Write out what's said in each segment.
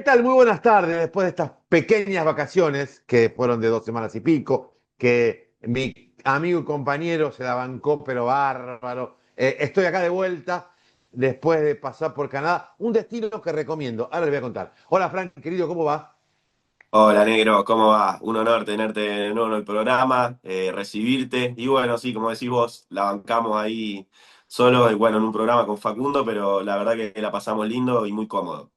tal? Muy buenas tardes. Después de estas pequeñas vacaciones, que fueron de 2 semanas y pico, que mi amigo y compañero se la bancó, pero bárbaro. Estoy acá de vuelta, después de pasar por Canadá. Un destino que recomiendo. Ahora les voy a contar. Hola, Frank, querido, ¿cómo va? Hola negro, ¿cómo va? Un honor tenerte de nuevo en el programa, recibirte. Y bueno, sí, como decís vos, la bancamos ahí solo, y bueno, en un programa con Facundo, pero la verdad que la pasamos lindo y muy cómodo.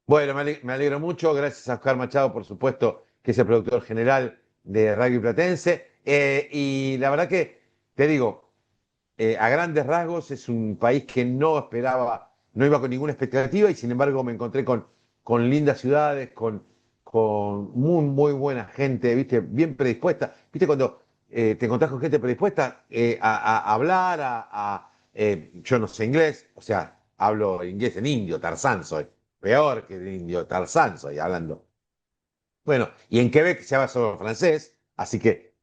Bueno, me alegro mucho. Gracias a Oscar Machado, por supuesto, que es el productor general de Rugby Platense. Y la verdad que, te digo, a grandes rasgos es un país que no esperaba, no iba con ninguna expectativa y sin embargo me encontré con lindas ciudades, con muy buena gente, ¿viste? Bien predispuesta. ¿Viste cuando te encontrás con gente predispuesta a hablar, yo no sé inglés, o sea, hablo inglés en indio, Tarzán soy, peor que de indio, Tarzán soy hablando. Bueno, y en Quebec se habla solo francés, así que,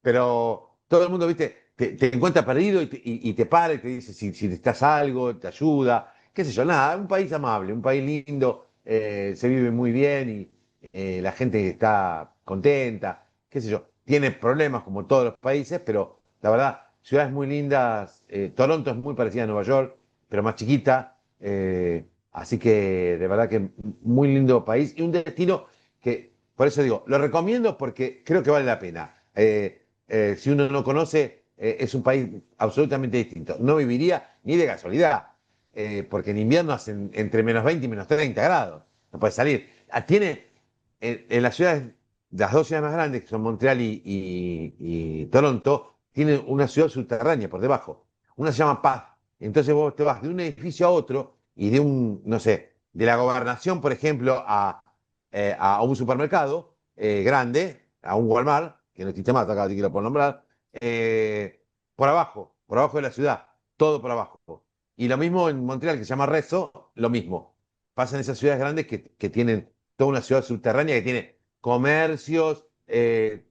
pero todo el mundo, viste, te encuentra perdido y te para y te dice si necesitas algo, te ayuda, qué sé yo, nada, un país amable, un país lindo, se vive muy bien y la gente está contenta, qué sé yo, tiene problemas como todos los países, pero la verdad, ciudades muy lindas, Toronto es muy parecida a Nueva York, pero más chiquita, así que de verdad que muy lindo país y un destino que, por eso digo, lo recomiendo porque creo que vale la pena. Si uno no conoce, es un país absolutamente distinto. No viviría ni de casualidad, porque en invierno hacen entre -20 y -30 grados. No puede salir. Tiene en las ciudades, las dos ciudades más grandes, que son Montreal y Toronto, tienen una ciudad subterránea por debajo. Una se llama Paz. Entonces vos te vas de un edificio a otro y de un, no sé, de la gobernación, por ejemplo, a un supermercado grande, a un Walmart, que no existe más, acá te quiero por nombrar, por abajo de la ciudad, todo por abajo. Y lo mismo en Montreal, que se llama Rezo, lo mismo. Pasa en esas ciudades grandes que tienen toda una ciudad subterránea que tiene comercios,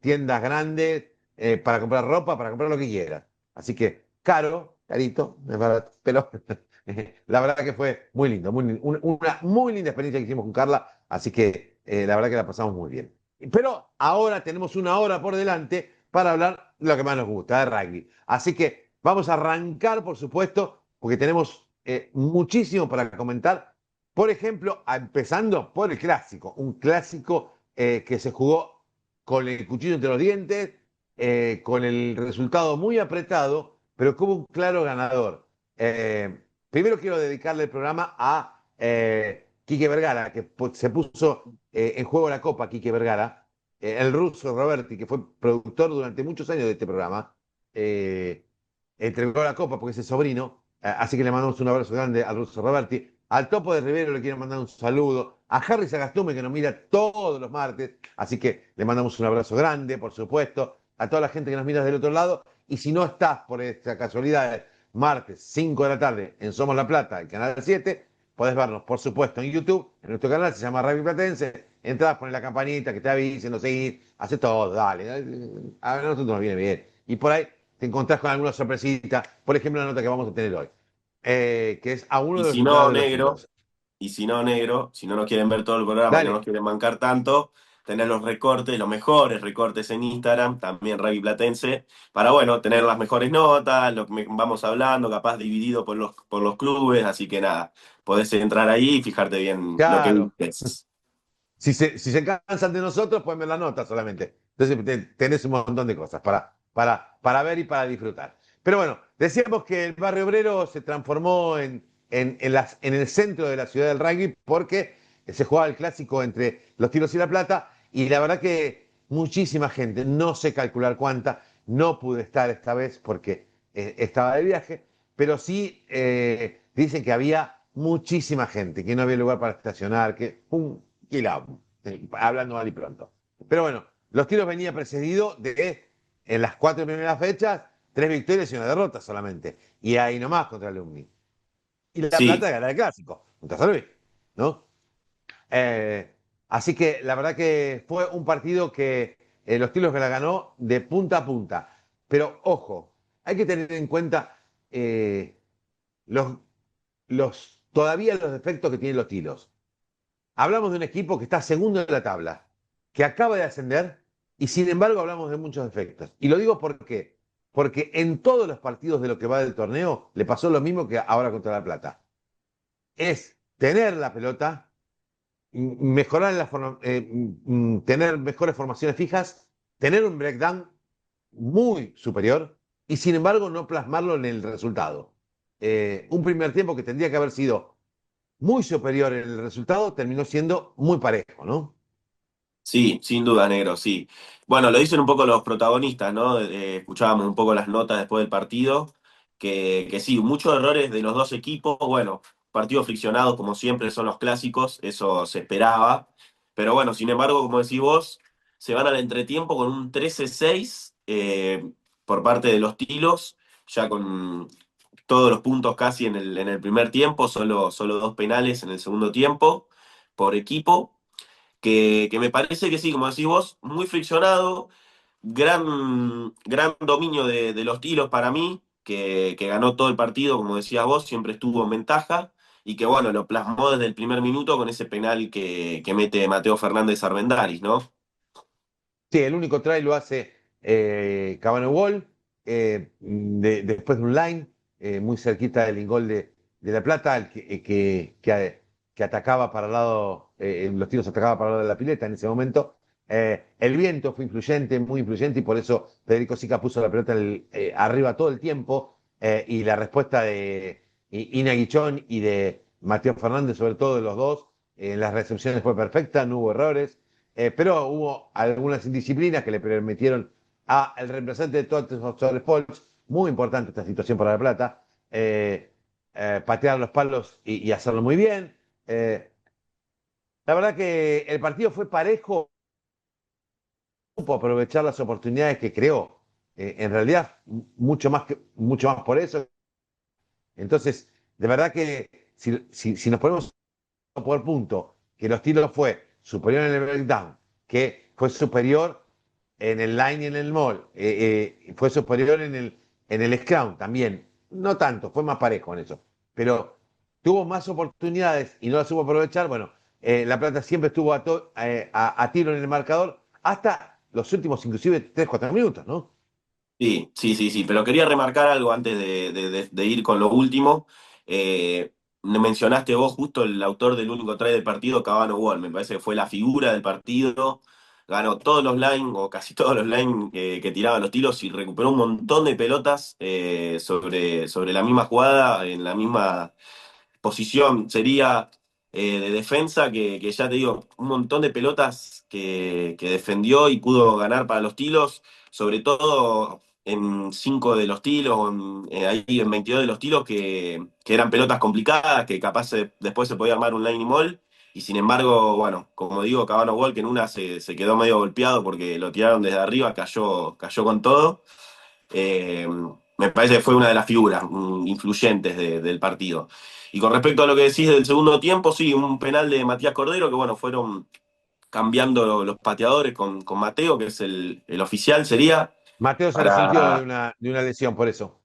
tiendas grandes, para comprar ropa, para comprar lo que quieras. Así que caro, carito, es barato, pero la verdad que fue muy lindo, una muy linda experiencia que hicimos con Carla, así que la verdad que la pasamos muy bien. Pero ahora tenemos una hora por delante para hablar de lo que más nos gusta, de rugby. Así que vamos a arrancar, por supuesto, porque tenemos muchísimo para comentar. Por ejemplo, empezando por el clásico, un clásico que se jugó con el cuchillo entre los dientes, con el resultado muy apretado, pero como un claro ganador. Primero quiero dedicarle el programa a Quique Vergara, que se puso en juego la copa, Quique Vergara, el ruso Roberti, que fue productor durante muchos años de este programa, eh, entregó la copa porque es el sobrino, así que le mandamos un abrazo grande al ruso Roberti. Al Topo de Rivero le quiero mandar un saludo. A Harry Sagastume, que nos mira todos los martes, así que le mandamos un abrazo grande, por supuesto. A toda la gente que nos mira del otro lado. Y si no estás por esta casualidad, martes 5 de la tarde en Somos La Plata, el canal 7, podés vernos, por supuesto, en YouTube. En nuestro canal se llama Rugby Platense. Entrás, pones la campanita que te avisen, nos seguís, hace todo, dale. A nosotros nos viene bien. Y por ahí te encontrás con alguna sorpresita. Por ejemplo, la nota que vamos a tener hoy, que es a uno Y de los si entrenadores no, de los negro, tiros. si no nos quieren ver todo el programa y no Dale. nos quieren bancar tanto, tener los recortes, los mejores recortes en Instagram, también Rugby Platense, para bueno, tener las mejores notas, lo que vamos hablando, capaz dividido por los clubes, así que nada, podés entrar ahí y fijarte bien lo que Claro. dices. Si se cansan de nosotros, pueden ver la nota solamente. Entonces tenés un montón de cosas para ver y para disfrutar. Pero bueno, decíamos que el barrio obrero se transformó en el centro de la ciudad del rugby porque se jugaba el clásico entre los Tiros y La Plata y la verdad que muchísima gente, no sé calcular cuánta, no pude estar esta vez porque estaba de viaje, pero sí dicen que había muchísima gente, que no había lugar para estacionar, que un quilombo, hablando mal y pronto. Pero bueno, los tiros venía precedido de, en las 4 primeras fechas, 3 victorias y una derrota solamente. Y ahí nomás contra el Alumni. Y La Sí, Plata gana el clásico, contra San Luis, ¿no? Así que la verdad que fue un partido que los tiros que la ganó de punta a punta. Pero ojo, hay que tener en cuenta eh, los, todavía los defectos que tienen los tiros. hablamos de un equipo que está segundo en la tabla, que acaba de ascender y sin embargo hablamos de muchos defectos. Y lo digo porque en todos los partidos de lo que va del torneo le pasó lo mismo que ahora contra La Plata. Es tener la pelota, mejorar tener mejores formaciones fijas, tener un breakdown muy superior y sin embargo no plasmarlo en el resultado. Un primer tiempo que tendría que haber sido muy superior en el resultado terminó siendo muy parejo, ¿no? Sí, sin duda, negro, sí. Bueno, lo dicen un poco los protagonistas, ¿no? Escuchábamos un poco las notas después del partido, que sí, muchos errores de los dos equipos, bueno, partidos friccionados como siempre son los clásicos, eso se esperaba, pero bueno, sin embargo, como decís vos, se van al entretiempo con un 13-6 por parte de los Tilos, ya con todos los puntos casi en el primer tiempo, solo dos penales en el segundo tiempo por equipo que me parece que sí, como decís vos, muy friccionado, gran dominio de los tiros para mí, que ganó todo el partido, como decías vos, siempre estuvo en ventaja, y que bueno, lo plasmó desde el primer minuto con ese penal que mete Mateo Fernández Armendáriz, ¿no? Sí, el único try lo hace Cabano Wall, después de un line, muy cerquita del gol de La Plata, que atacaba para el lado, los tiros atacaban para el lado de la pileta en ese momento. El viento fue influyente, muy influyente, y por eso Federico Sica puso la pelota arriba todo el tiempo, y la respuesta de Ina Guichón y de Mateo Fernández, sobre todo de los dos, en las recepciones fue perfecta, no hubo errores. Pero hubo algunas indisciplinas que le permitieron al reemplazante de Tottenham Sports, muy importante esta situación para La Plata, patear los palos y hacerlo muy bien. La verdad que el partido fue parejo, supo aprovechar las oportunidades que creó. En realidad, mucho más por eso. Entonces, de verdad que si nos ponemos por punto, que los tiros fue superior en el breakdown, que fue superior en el line y en el mall, fue superior en el scrum también, no tanto, fue más parejo en eso, pero tuvo más oportunidades y no las supo aprovechar. Bueno, La Plata siempre estuvo a tiro en el marcador hasta los últimos inclusive 3 4 minutos, ¿no? Sí, sí, sí, sí, pero quería remarcar algo antes de ir con lo último. Mencionaste vos justo el autor del único try del partido, Cabano Wall, me parece que fue la figura del partido, ganó todos los line, o casi todos los line que tiraban los tiros y recuperó un montón de pelotas sobre la misma jugada, en la misma posición sería de defensa, que ya te digo, un montón de pelotas que defendió y pudo ganar para los tiros, sobre todo en 5 de los tiros, ahí en 22 de los tiros, que eran pelotas complicadas, que capaz después se podía armar un line y mall, y sin embargo, bueno, como digo, Cabano Wall, que en una se quedó medio golpeado porque lo tiraron desde arriba, cayó con todo. Eh, Me parece que fue una de las figuras influyentes del partido. Y con respecto a lo que decís del segundo tiempo, sí, un penal de Matías Cordero, que bueno, fueron cambiando los pateadores con Mateo, que es el oficial, sería Mateo se resintió para. de una lesión por eso.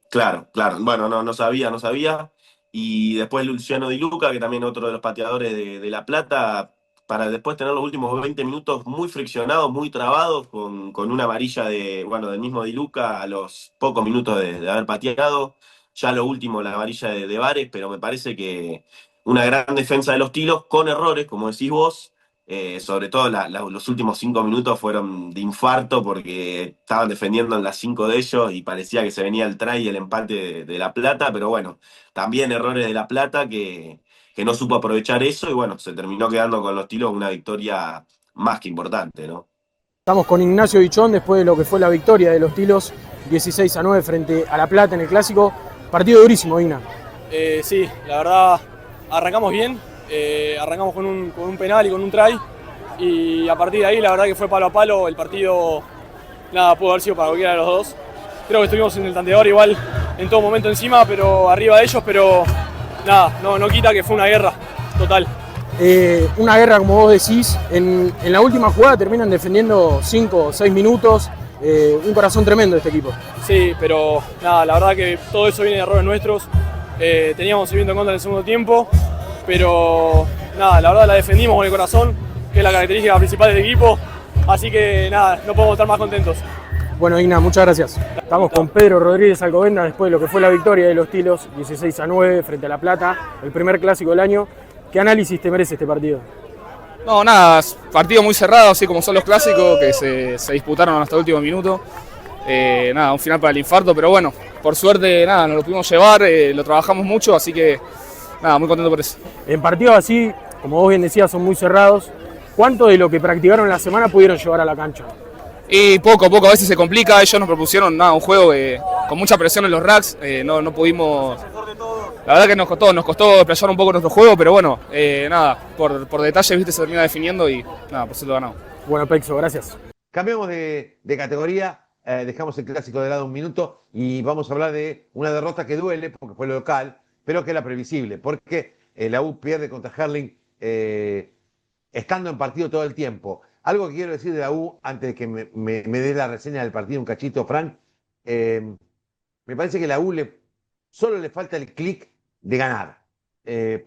Claro, claro. Bueno, no sabía, no sabía. Y después Luciano Di Luca, que también otro de los pateadores de La Plata, para después tener los últimos 20 minutos muy friccionados, muy trabados, con una amarilla bueno, del mismo Di Luca a los pocos minutos de haber pateado. Ya lo último, la amarilla de Vares, pero me parece que una gran defensa de los Tilos, con errores, como decís vos, sobre todo los últimos 5 minutos fueron de infarto porque estaban defendiendo en las 5 de ellos y parecía que se venía el try y el empate de La Plata, pero bueno, también errores de La Plata que no supo aprovechar eso y bueno, se terminó quedando con los Tilos una victoria más que importante, ¿no? Estamos con Ignacio Dichón después de lo que fue la victoria de los Tilos 16-9 frente a La Plata en el Clásico. Partido durísimo, Igna. Sí, la verdad arrancamos bien, arrancamos con un penal y con un try y a partir de ahí la verdad que fue palo a palo, el partido nada pudo haber sido para cualquiera de los dos. Creo que estuvimos en el tanteador igual en todo momento encima, pero arriba de ellos, pero nada, no quita que fue una guerra total. Una guerra, como vos decís, en la última jugada terminan defendiendo 5 o 6 minutos, un corazón tremendo de este equipo. Sí, pero nada, la verdad que todo eso viene de errores nuestros. Teníamos el viento en contra en el segundo tiempo, pero nada, la verdad la defendimos con el corazón, que es la característica principal del equipo, así que nada, no podemos estar más contentos. Bueno, Igna, muchas gracias. Estamos con Pedro Rodríguez Alcobendas después de lo que fue la victoria de los Tilos, 16-9 frente a La Plata, el primer clásico del año. ¿Qué análisis te merece este partido? No, nada, partido muy cerrado, así como son los clásicos, que se disputaron hasta el último minuto. Nada, un final para el infarto, pero bueno, por suerte, nada, nos lo pudimos llevar, lo trabajamos mucho, así que nada, muy contento por eso. En partidos así, como vos bien decías, son muy cerrados. ¿Cuánto de lo que practicaron la semana pudieron llevar a la cancha? Y poco a poco, a veces se complica, ellos nos propusieron nada, un juego con mucha presión en los racks, no pudimos. La verdad que nos costó desplayar un poco nuestro juego, pero bueno, nada, por detalles, viste, se termina definiendo y nada, por eso lo ganamos. Bueno, Pexo, gracias. Cambiamos de categoría, dejamos el clásico de lado un minuto y vamos a hablar de una derrota que duele porque fue local, pero que era previsible, porque la U pierde contra Herling estando en partido todo el tiempo. Algo que quiero decir de la U, antes de que me dé la reseña del partido un cachito, Frank, me parece que la U solo le falta el clic de ganar.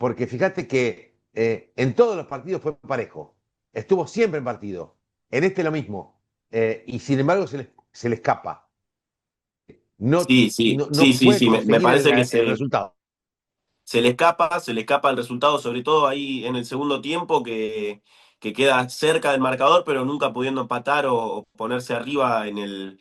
Porque fíjate que en todos los partidos fue parejo. Estuvo siempre en partido. En este lo mismo. Y sin embargo se le escapa. No, Sí, sí, no sí, sí, puede sí, me conseguir parece que el resultado. se le escapa el resultado, sobre todo ahí en el segundo tiempo, que queda cerca del marcador, pero nunca pudiendo empatar o ponerse arriba en el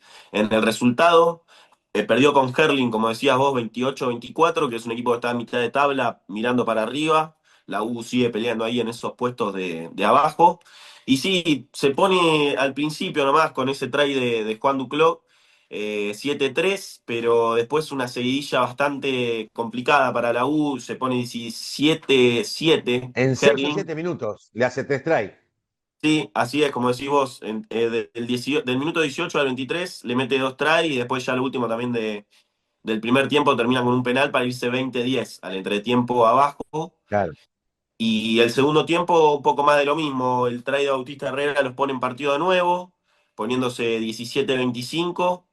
resultado. Perdió con Herling, como decías vos, 28-24, que es un equipo que está a mitad de tabla mirando para arriba. La U sigue peleando ahí en esos puestos de abajo. Y sí, se pone al principio nomás con ese try de Juan Duclos, 7-3, pero después una seguidilla bastante complicada para la U, se pone 17-7 En 6 o Herling. 7 minutos le hace 3 tries. Sí, así es, como decís vos, del minuto 18 al 23 le mete 2 tries y después ya el último también del primer tiempo termina con un penal para irse 20-10 al entretiempo abajo. Claro. Y el segundo tiempo un poco más de lo mismo, el try de Bautista Herrera los pone en partido de nuevo, poniéndose 17-25.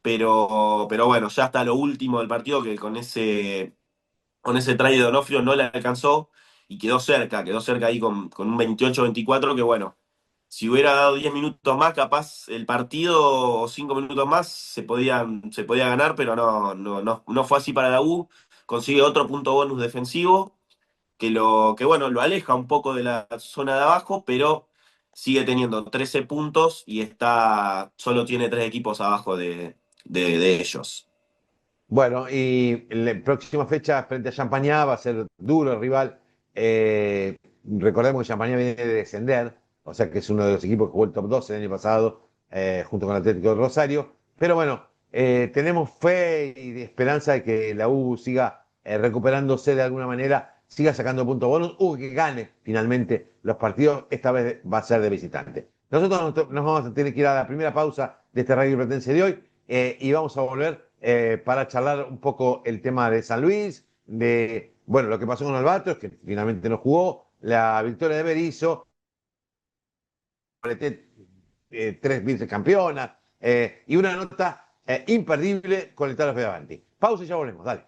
Pero bueno, ya hasta lo último del partido que con ese try de Donofrio no le alcanzó y quedó cerca ahí con un 28-24 que bueno, si hubiera dado 10 minutos más, capaz el partido o 5 minutos más se podía ganar, pero no fue así para la U. Consigue otro punto bonus defensivo bueno, lo aleja un poco de la zona de abajo, pero sigue teniendo 13 puntos y solo tiene 3 equipos abajo de ellos. Bueno, y la próxima fecha frente a Champagnat va a ser duro el rival. Recordemos que Champagnat viene de descender, o sea que es uno de los equipos que jugó el top 12 el año pasado, junto con el Atlético de Rosario. Pero bueno, tenemos fe y esperanza de que la U siga recuperándose de alguna manera, siga sacando puntos bonus, que gane finalmente los partidos. Esta vez va a ser de visitante. Nosotros nos vamos a tener que ir a la primera pausa de este Rugby Platense de hoy y vamos a volver para charlar un poco el tema de San Luis, de bueno, lo que pasó con Albatros, que finalmente no jugó, la victoria de Berizzo, 3 vicecampeonas, y una nota imperdible con el Talo Fedavanti. Pausa y ya volvemos, dale.